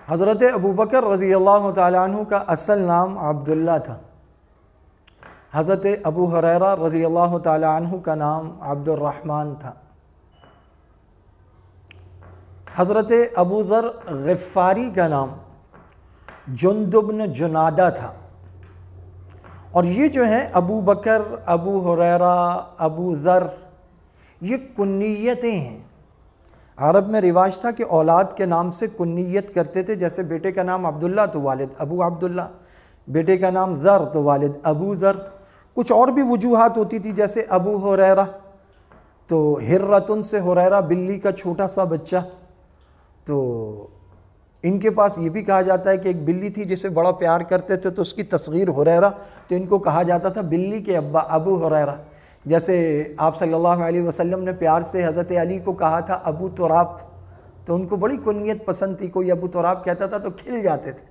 حضرت ابو بکر رضی اللہ تعالیٰ عنہ کا اصل نام عبداللہ تھا۔ حضرت ابو ہریرہ رضی اللہ تعالیٰ عنہ کا نام عبد الرحمن تھا۔ حضرت ابو ذر غفاری کا نام جندب بن جنادہ تھا۔ اور یہ جو ہے ابو بکر، ابو ہریرہ، ابو ذر، یہ کنیتیں ہیں۔ عرب میں رواج تھا کہ اولاد کے نام سے کنیت کرتے تھے، جیسے بیٹے کا نام عبداللہ تو والد ابو عبداللہ، بیٹے کا نام ذر تو والد ابو ذر۔ کچھ اور بھی وجوہات ہوتی تھی، جیسے ابو ہریرہ تو ہرۃ سے ہریرہ بلی کا چھوٹا سا بچہ، تو ان کے پاس یہ بھی کہا جاتا ہے کہ ایک بلی تھی جسے بڑا پیار کرتے تھے، تو اس کی تصغیر ہریرہ، تو ان کو کہا جاتا تھا بلی کے ابا ابو ہریرہ۔ جیسے آپ صلی اللہ علیہ وسلم نے پیار سے حضرت علی کو کہا تھا ابو تراب، تو ان کو بڑی کنیت پسند تھی، کوئی ابو تراب کہتا تھا تو کھل جاتے تھے۔